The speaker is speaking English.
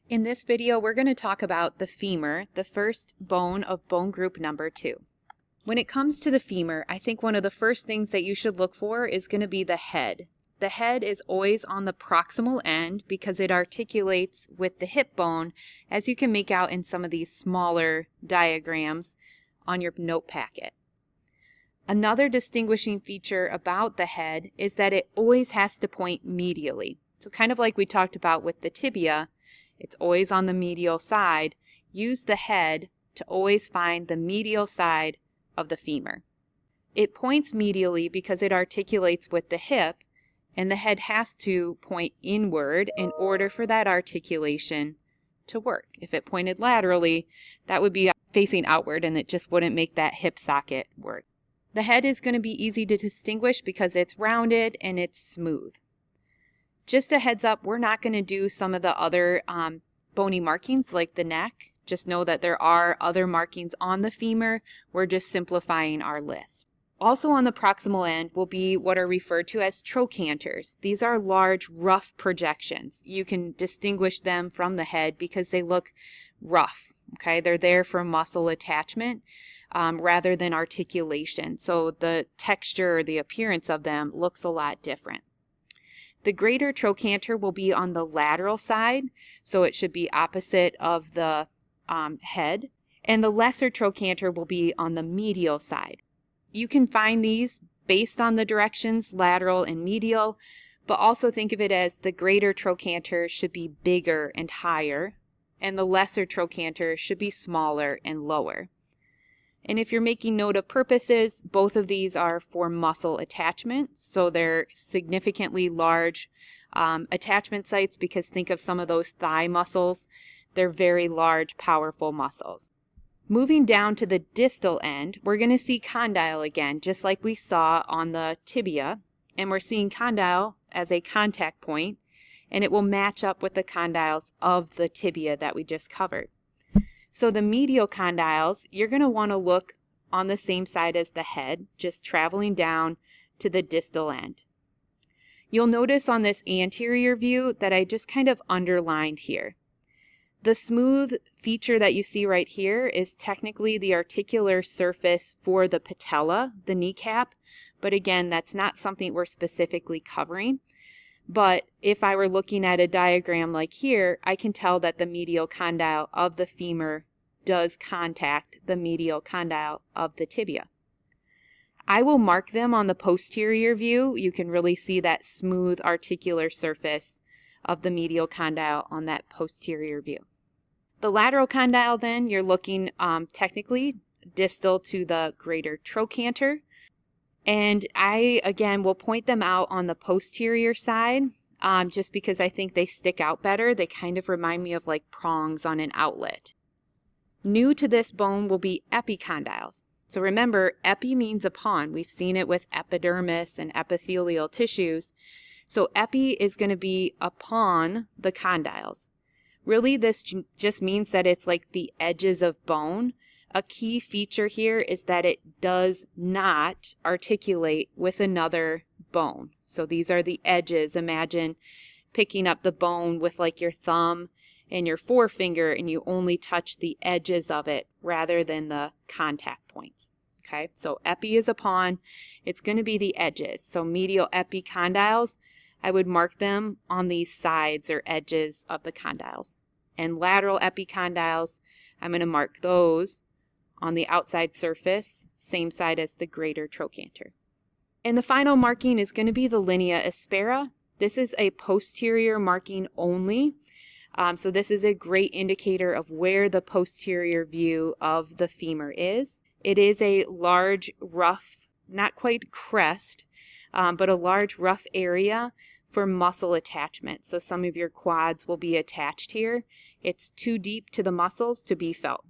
In this video, we're going to talk about the femur, the first bone of bone group number 2. When it comes to the femur, I think one of the first things that you should look for is going to be the head. The head is always on the proximal end because it articulates with the hip bone, as you can make out in some of these smaller diagrams on your note packet. Another distinguishing feature about the head is that it always has to point medially. So kind of like we talked about with the tibia, it's always on the medial side. Use the head to always find the medial side of the femur. It points medially because it articulates with the hip, and the head has to point inward in order for that articulation to work. If it pointed laterally, that would be facing outward and it just wouldn't make that hip socket work. The head is going to be easy to distinguish because it's rounded and it's smooth. Just a heads up, we're not going to do some of the other bony markings like the neck. Just know that there are other markings on the femur. We're just simplifying our list. Also on the proximal end will be what are referred to as trochanters. These are large, rough projections. You can distinguish them from the head because they look rough. Okay, they're there for muscle attachment rather than articulation. So the texture or the appearance of them looks a lot different. The greater trochanter will be on the lateral side, so it should be opposite of the head, and the lesser trochanter will be on the medial side. You can find these based on the directions, lateral and medial, but also think of it as the greater trochanter should be bigger and higher, and the lesser trochanter should be smaller and lower. And if you're making note of purposes, both of these are for muscle attachment, so they're significantly large attachment sites because think of some of those thigh muscles. They're very large, powerful muscles. Moving down to the distal end, we're going to see condyle again, just like we saw on the tibia, and we're seeing condyle as a contact point, and it will match up with the condyles of the tibia that we just covered. So the medial condyles, you're going to want to look on the same side as the head, just traveling down to the distal end. You'll notice on this anterior view that I just kind of underlined here. The smooth feature that you see right here is technically the articular surface for the patella, the kneecap, but again, that's not something we're specifically covering. But if I were looking at a diagram like here, I can tell that the medial condyle of the femur does contact the medial condyle of the tibia. I will mark them on the posterior view. You can really see that smooth articular surface of the medial condyle on that posterior view. The lateral condyle then, you're looking technically distal to the greater trochanter. And I, again, will point them out on the posterior side just because I think they stick out better. They kind of remind me of like prongs on an outlet. New to this bone will be epicondyles. So remember, epi means upon. We've seen it with epidermis and epithelial tissues. So epi is going to be upon the condyles. Really, this just means that it's like the edges of bone. A key feature here is that it does not articulate with another bone. So these are the edges. Imagine picking up the bone with like your thumb and your forefinger and you only touch the edges of it rather than the contact points. Okay, so epi is upon. It's going to be the edges. So medial epicondyles, I would mark them on these sides or edges of the condyles. And lateral epicondyles, I'm going to mark those on the outside surface, same side as the greater trochanter. And the final marking is going to be the linea aspera. This is a posterior marking only. So this is a great indicator of where the posterior view of the femur is. It is a large, rough, not quite crest, but a large, rough area for muscle attachment. So some of your quads will be attached here. It's too deep to the muscles to be felt.